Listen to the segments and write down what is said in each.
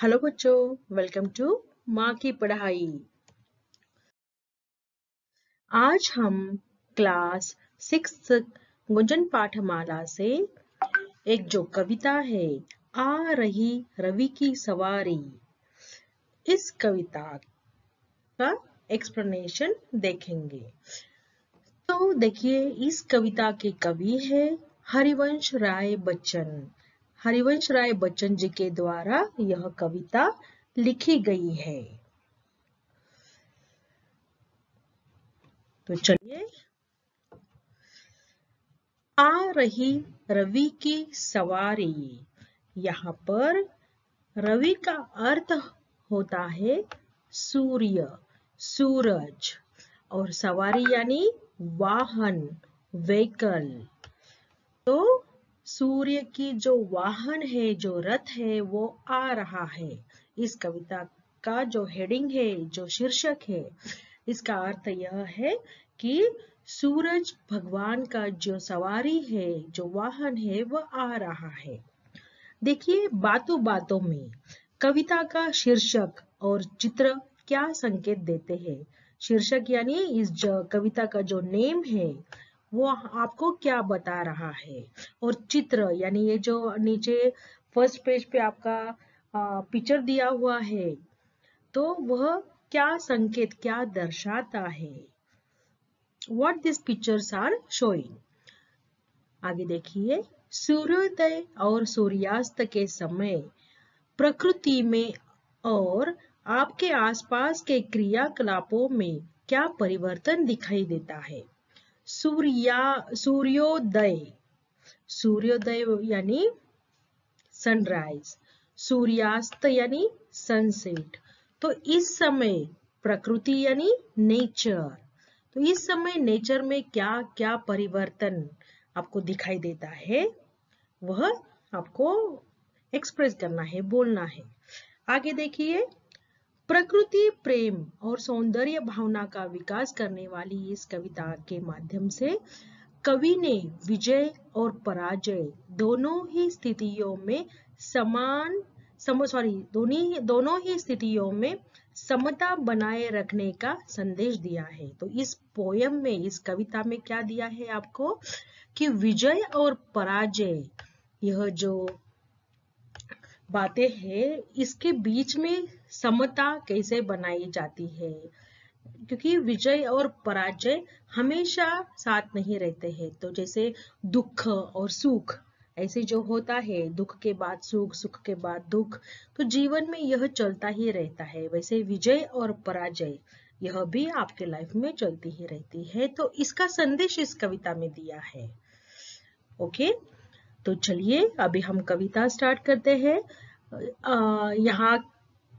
Hello बच्चों, welcome to माँ की पढ़ाई। आज हम क्लास 6 गुंजन पाठमाला से एक जो कविता है, आ रही रवि की सवारी, इस कविता का एक्सप्लेनेशन देखेंगे। तो देखिए, इस कविता के कवि है हरिवंश राय बच्चन। हरिवंश राय बच्चन जी के द्वारा यह कविता लिखी गई है। तो चलिए, आ रही रवि की सवारी। यहाँ पर रवि का अर्थ होता है सूर्य, सूरज, और सवारी यानी वाहन, व्हीकल। तो सूर्य की जो वाहन है, जो रथ है, वो आ रहा है। इस कविता का जो हेडिंग है, जो शीर्षक है, इसका अर्थ यह है कि सूरज भगवान का जो सवारी है, जो वाहन है, वह आ रहा है। देखिए, बातों बातों में कविता का शीर्षक और चित्र क्या संकेत देते हैं। शीर्षक यानी इस कविता का जो नेम है, वो आपको क्या बता रहा है, और चित्र यानी ये जो नीचे फर्स्ट पेज पे आपका पिक्चर दिया हुआ है, तो वह क्या संकेत, क्या दर्शाता है। What these pictures are showing। आगे देखिए, सूर्योदय और सूर्यास्त के समय प्रकृति में और आपके आसपास के क्रियाकलापों में क्या परिवर्तन दिखाई देता है। सूर्योदय, सूर्योदय यानी सनराइज, सूर्यास्त यानी सनसेट। तो इस समय प्रकृति यानी नेचर, तो इस समय नेचर में क्या क्या परिवर्तन आपको दिखाई देता है, वह आपको एक्सप्रेस करना है, बोलना है। आगे देखिए, प्रकृति प्रेम और सौंदर्य भावना का विकास करने वाली इस कविता के माध्यम से कवि ने विजय और पराजय दोनों ही स्थितियों में दोनों ही स्थितियों में समता बनाए रखने का संदेश दिया है। तो इस पोयम में, इस कविता में क्या दिया है आपको कि विजय और पराजय, यह जो बातें हैं, इसके बीच में समता कैसे बनाई जाती है, क्योंकि विजय और पराजय हमेशा साथ नहीं रहते हैं। तो जैसे दुख और सुख ऐसे जो होता है, दुख के बाद सुख, सुख के बाद दुख, तो जीवन में यह चलता ही रहता है। वैसे विजय और पराजय यह भी आपके लाइफ में चलती ही रहती है। तो इसका संदेश इस कविता में दिया है। ओके, तो चलिए अभी हम कविता स्टार्ट करते हैं। यहाँ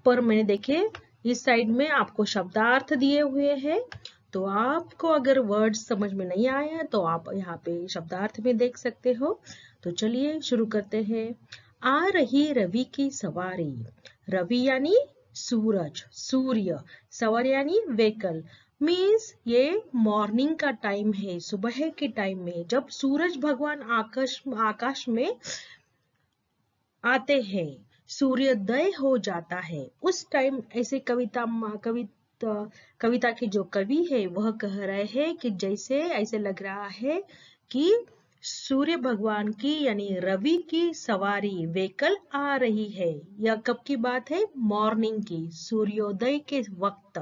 पर मैंने देखे इस साइड में आपको शब्दार्थ दिए हुए हैं, तो आपको अगर वर्ड समझ में नहीं आया तो आप यहाँ पे शब्दार्थ में देख सकते हो। तो चलिए शुरू करते हैं। आ रही रवि की सवारी। रवि यानी सूरज, सूर्य, सवारी यानी व्हीकल। मीन्स ये मॉर्निंग का टाइम है, सुबह के टाइम में जब सूरज भगवान आकाश में आते हैं, सूर्योदय हो जाता है, उस टाइम ऐसे कविता के जो कवि है वह कह रहे हैं कि जैसे ऐसे लग रहा है कि सूर्य भगवान की यानी रवि की सवारी, व्हीकल आ रही है। यह कब की बात है? मॉर्निंग की, सूर्योदय के वक्त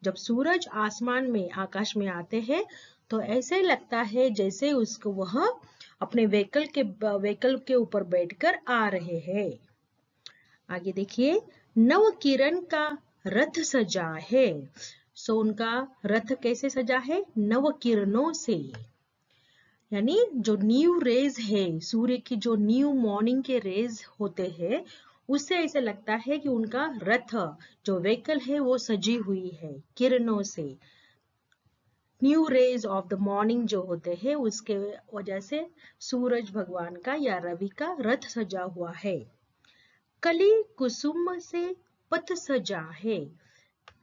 जब सूरज आसमान में, आकाश में आते हैं, तो ऐसे लगता है जैसे उसको वह अपने व्हीकल के ऊपर बैठकर आ रहे हैं। आगे देखिए, नव किरण का रथ सजा है। सो उनका रथ कैसे सजा है? नव किरणों से, यानी जो न्यू रेज है, सूर्य की जो न्यू मॉर्निंग के रेज होते हैं, उससे ऐसे लगता है कि उनका रथ, जो व्हीकल है, वो सजी हुई है किरणों से। New rays of the morning जो होते हैं, उसके वजह से सूरज भगवान का या रवि का रथ सजा हुआ है। कली कुसुम से पथ सजा है।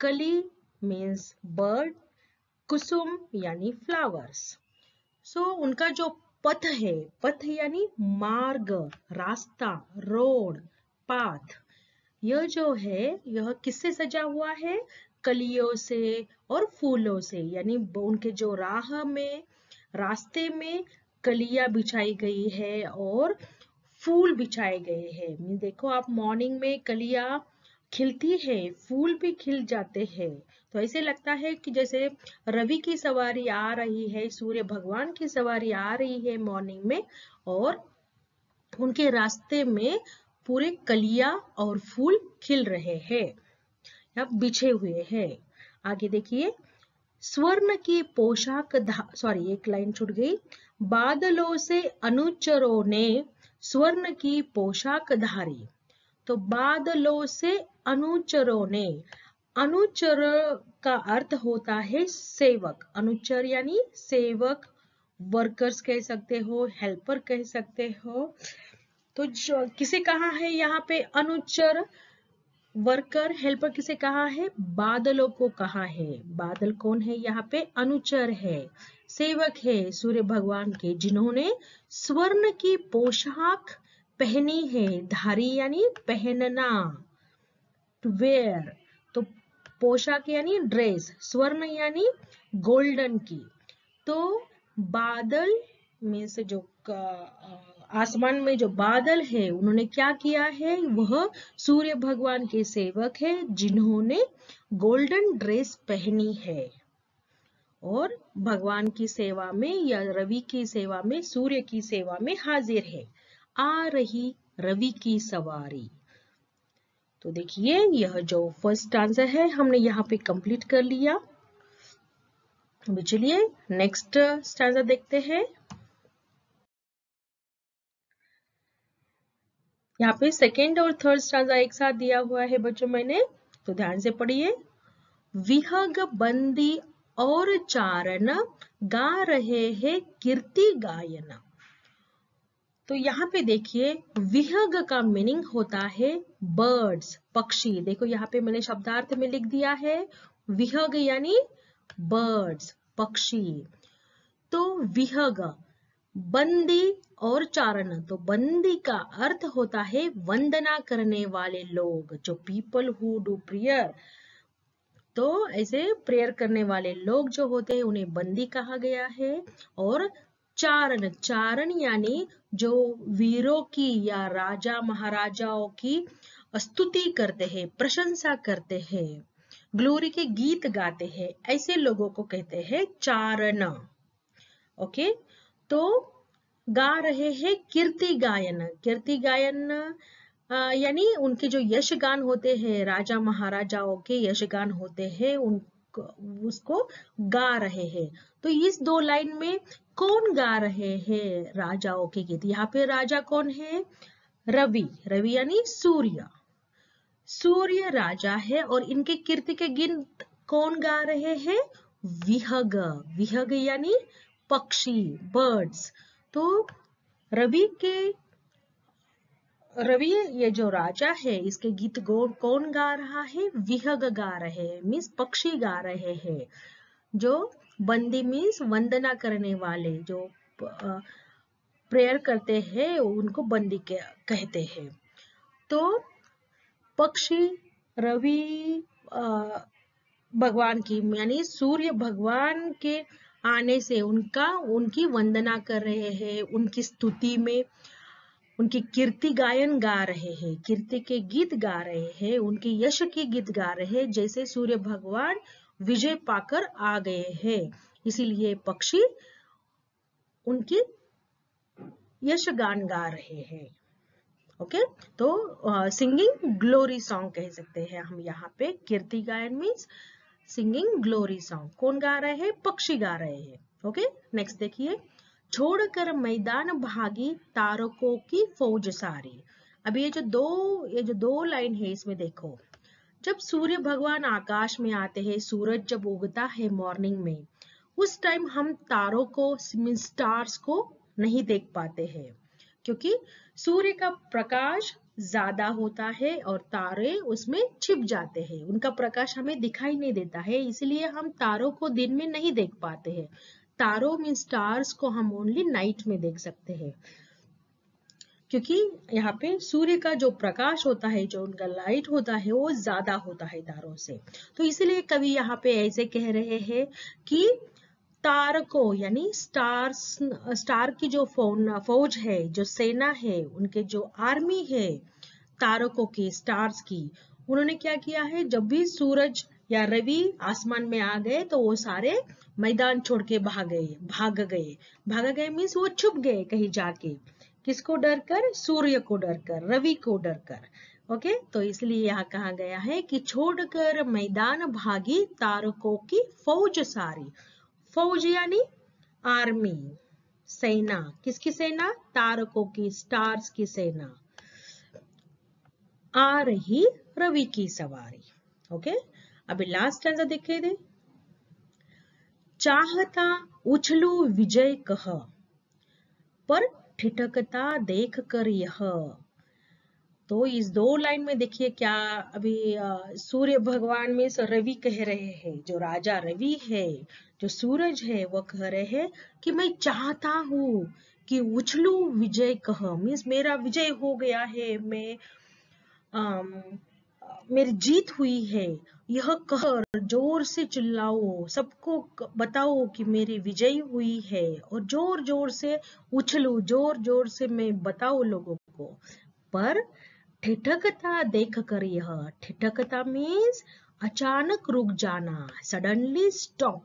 कली मीन्स बर्ड, कुसुम यानी फ्लावर्स। सो उनका जो पथ है, पथ यानी मार्ग, रास्ता, रोड, पाथ, यह जो है यह किससे सजा हुआ है? कलियों से और फूलों से, यानी उनके जो रास्ते में कलियां बिछाई गई है और फूल बिछाए गए हैं। देखो आप मॉर्निंग में कलियां खिलती है, फूल भी खिल जाते हैं, तो ऐसे लगता है कि जैसे रवि की सवारी आ रही है, सूर्य भगवान की सवारी आ रही है मॉर्निंग में, और उनके रास्ते में पूरे कलियां और फूल खिल रहे हैं या बिछे हुए हैं। आगे देखिए, स्वर्ण की पोशाक सॉरी एक लाइन छूट गई। बादलों से अनुचरों ने स्वर्ण की पोशाक धारी। तो बादलों से अनुचरों ने, अनुचर का अर्थ होता है सेवक। अनुचर यानी सेवक, वर्कर्स कह सकते हो, हेल्पर कह सकते हो। तो जो किसे कहा है यहाँ पे अनुचर, वर्कर, हेल्पर किसे कहा है? बादलों को कहा है। बादल कौन है यहाँ पे? अनुचर है, सेवक है सूर्य भगवान के, जिन्होंने स्वर्ण की पोशाक पहनी है। धारी यानी पहनना, टू वेयर। तो पोशाक यानी ड्रेस, स्वर्ण यानी गोल्डन की। तो बादल में से जो आसमान में जो बादल है, उन्होंने क्या किया है? वह सूर्य भगवान के सेवक है, जिन्होंने गोल्डन ड्रेस पहनी है और भगवान की सेवा में या रवि की सेवा में, सूर्य की सेवा में हाजिर है। आ रही रवि की सवारी। तो देखिए यह जो फर्स्ट आंसर है हमने यहाँ पे कंप्लीट कर लिया। अभी चलिए नेक्स्ट स्टैंजा देखते हैं। यहाँ पे सेकेंड और थर्ड स्टैंजा एक साथ दिया हुआ है बच्चों मैंने, तो ध्यान से पढ़िए। विहग बंदी और चारण गा रहे हैं कीर्ति गायन। तो यहाँ पे देखिए विहग का मीनिंग होता है बर्ड्स, पक्षी। देखो यहाँ पे मैंने शब्दार्थ में लिख दिया है, विहग यानी बर्ड्स, पक्षी। तो विहग, बंदी और चारण। तो बंदी का अर्थ होता है वंदना करने वाले लोग, जो पीपल हु डू प्रेयर। तो ऐसे प्रेयर करने वाले लोग जो होते हैं उन्हें बंदी कहा गया है। और चारण, चारण यानी जो वीरों की या राजा महाराजाओं की स्तुति करते हैं, प्रशंसा करते हैं, ग्लोरी के गीत गाते हैं, ऐसे लोगों को कहते हैं चारण। ओके, तो गा रहे हैं कीर्ति गायन। कीर्ति गायन यानी उनके जो यशगान होते हैं, राजा महाराजाओं के यशगान होते हैं, उसको गा रहे हैं। तो इस दो लाइन में कौन गा रहे हैं राजाओं के गीत? यहाँ पे राजा कौन है? रवि, रवि यानी सूर्य, सूर्य राजा है। और इनके कीर्ति के गीत कौन गा रहे हैं? विहग, विहग यानी पक्षी, बर्ड्स। तो रवि ये जो राजा है, इसके गीत कौन गा रहा है? विहग गा रहे हैं, मीन्स पक्षी गा रहे हैं। जो बंदी मीन्स वंदना करने वाले, जो प्रेयर करते हैं उनको बंदी कहते हैं। तो पक्षी रवि भगवान की यानी सूर्य भगवान के आने से उनकी वंदना कर रहे हैं, उनकी स्तुति में उनकी कीर्ति गायन गा रहे हैं, कीर्ति के गीत गा रहे हैं, उनके यश के गीत गा रहे हैं, जैसे सूर्य भगवान विजय पाकर आ गए हैं, इसीलिए पक्षी उनकी यश गान गा रहे हैं। ओके, तो सिंगिंग ग्लोरी सॉन्ग कह सकते हैं हम यहाँ पे। कीर्ति गायन मीन्स सिंगिंग ग्लोरी सॉन्ग। कौन गा रहे हैं? पक्षी गा रहे हैं। ओके, नेक्स्ट देखिए। छोड़कर मैदान भागी तारकों की फौज सारी। अब ये जो दो लाइन है इसमें देखो, जब सूर्य भगवान आकाश में आते हैं, सूरज जब उगता है मॉर्निंग में, उस टाइम हम तारों को, स्टार्स को नहीं देख पाते हैं, क्योंकि सूर्य का प्रकाश ज्यादा होता है और तारे उसमें छिप जाते हैं, उनका प्रकाश हमें दिखाई नहीं देता है, इसलिए हम तारों को दिन में नहीं देख पाते हैं। तारों में स्टार्स को हम ओनली नाइट में देख सकते हैं। क्योंकि यहाँ पे सूर्य का जो प्रकाश होता है, जो उनका लाइट होता है, वो ज्यादा होता है तारों से। तो इसलिए कवि यहाँ पे ऐसे कह रहे हैं कि तारकों यानी स्टार की जो फौज है, जो सेना है, उनके जो आर्मी है तारकों की, स्टार्स की, उन्होंने क्या किया है, जब भी सूरज या रवि आसमान में आ गए तो वो सारे मैदान छोड़ के भाग गए मीन्स वो छुप गए कहीं जाके। किसको डर कर? सूर्य को डर कर, रवि को डर कर। ओके, तो इसलिए यहाँ कहा गया है कि छोड़कर मैदान भागी तारकों की फौज सारी। फौज यानी आर्मी, सेना। किसकी सेना? तारकों की, स्टार्स की सेना। आ रही रवि की सवारी। ओके, अभी लास्ट स्टैंजा देखे दे। चाहता उछलू विजय कह, पर ठिठकता देख कर यह। तो इस दो लाइन में देखिए क्या अभी सूर्य भगवान में रवि कह रहे हैं, जो राजा रवि है, जो सूरज है, वो कह रहे हैं कि मैं चाहता हूं कि उछलू विजय कह, मीन्स मेरा विजय हो गया है, मेरी जीत हुई है, यह कह जोर से चिल्लाओ, सबको बताओ कि मेरी विजय हुई है, और जोर जोर से उछलू, जोर जोर से मैं बताओ लोगों को। पर ठिठकता देख कर यह, ठिठकता मीन्स अचानक रुक जाना, सडनली स्टॉप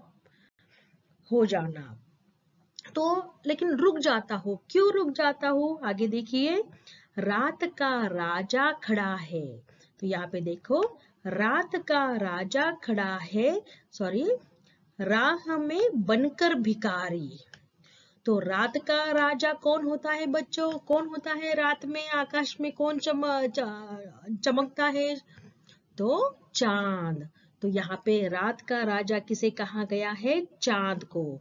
हो जाना। तो लेकिन रुक जाता हो, क्यों रुक जाता हो? आगे देखिए, रात का राजा खड़ा है। तो यहाँ पे देखो, रात का राजा खड़ा है, सॉरी, राह में बनकर भिखारी। तो रात का राजा कौन होता है बच्चों? कौन होता है रात में आकाश में कौन चमकता है? तो चांद। तो यहाँ पे रात का राजा किसे कहा गया है? चांद को।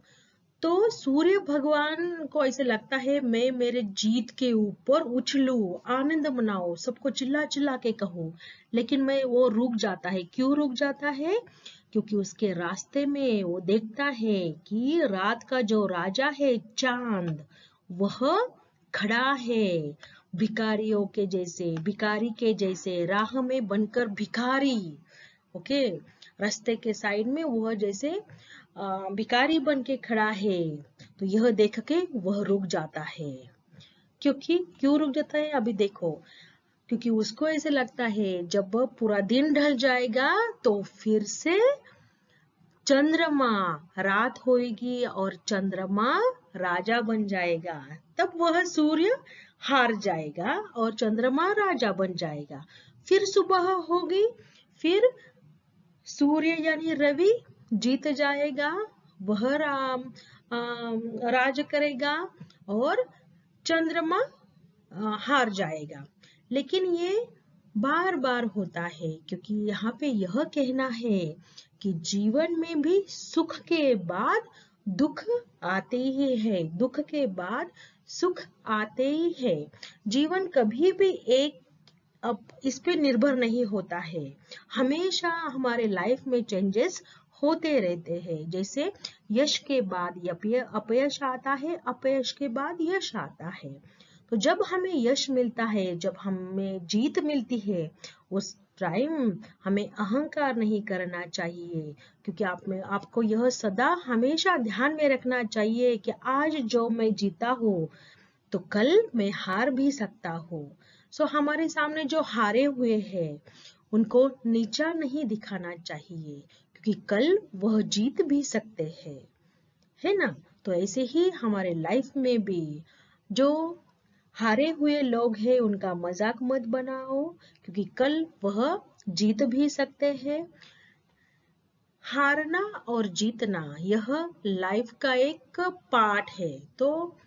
तो सूर्य भगवान को ऐसे लगता है मैं मेरे जीत के ऊपर उछलू, आनंद मनाओ, सबको चिल्ला चिल्ला के कहूं, लेकिन मैं वो रुक जाता है। क्यों रुक जाता है? क्योंकि उसके रास्ते में वो देखता है कि रात का जो राजा है चांद, वह खड़ा है भिखारियों के जैसे, भिखारी के जैसे, राह में बनकर भिखारी। ओके, रास्ते के साइड में वह जैसे भिखारी बन के खड़ा है। तो यह देख के वह रुक जाता है। क्यों रुक जाता है? अभी देखो, क्योंकि उसको ऐसे लगता है जब पूरा दिन ढल जाएगा तो फिर से चंद्रमा, रात होएगी और चंद्रमा राजा बन जाएगा, तब वह सूर्य हार जाएगा और चंद्रमा राजा बन जाएगा। फिर सुबह होगी, फिर सूर्य यानी रवि जीत जाएगा, वह राज करेगा और चंद्रमा हार जाएगा। लेकिन ये बार बार होता है, क्योंकि यहाँ पे यह कहना है कि जीवन में भी सुख के बाद दुख आते ही है, दुख के बाद सुख आते ही है। जीवन कभी भी एक अब इस पे निर्भर नहीं होता है, हमेशा हमारे लाइफ में चेंजेस होते रहते हैं। जैसे यश के बाद अपयश आता है, अपयश के बाद यश आता है। तो जब हमें यश मिलता है, जब हमें जीत मिलती है, उस टाइम हमें अहंकार नहीं करना चाहिए, क्योंकि आपको यह सदा हमेशा ध्यान में रखना चाहिए कि आज जो मैं जीता हूँ तो कल मैं हार भी सकता हूँ। सो हमारे सामने जो हारे हुए हैं उनको नीचा नहीं दिखाना चाहिए, क्योंकि कल वह जीत भी सकते हैं, है ना। तो ऐसे ही हमारे लाइफ में भी जो हारे हुए लोग हैं उनका मजाक मत बनाओ, क्योंकि कल वह जीत भी सकते हैं। हारना और जीतना यह लाइफ का एक पार्ट है। तो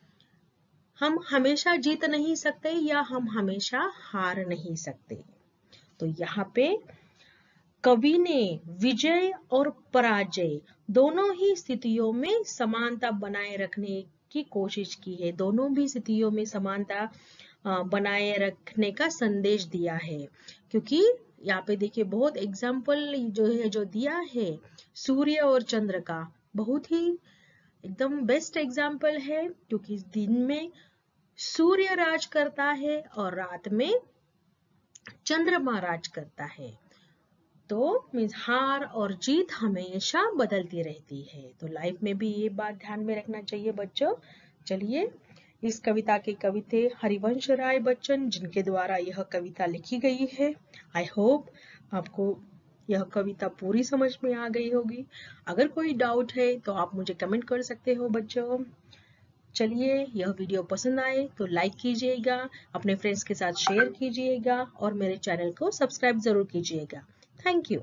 हम हमेशा जीत नहीं सकते या हम हमेशा हार नहीं सकते। तो यहाँ पे कवि ने विजय और पराजय दोनों ही स्थितियों में समानता बनाए रखने की कोशिश की है, दोनों भी स्थितियों में समानता बनाए रखने का संदेश दिया है। क्योंकि यहाँ पे देखिए बहुत एग्जाम्पल जो दिया है सूर्य और चंद्र का, बहुत ही एकदम बेस्ट एग्जाम्पल है। क्योंकि दिन में सूर्य राज करता है और रात में चंद्रमा राज करता है। तो मीन्स हार और जीत हमेशा बदलती रहती है। तो लाइफ में भी ये बात ध्यान में रखना चाहिए बच्चों। चलिए, इस कविता के कवि थे हरिवंश राय बच्चन, जिनके द्वारा यह कविता लिखी गई है। आई होप आपको यह कविता पूरी समझ में आ गई होगी। अगर कोई डाउट है तो आप मुझे कमेंट कर सकते हो बच्चों। चलिए, यह वीडियो पसंद आए तो लाइक कीजिएगा, अपने फ्रेंड्स के साथ शेयर कीजिएगा और मेरे चैनल को सब्सक्राइब जरूर कीजिएगा। Thank you.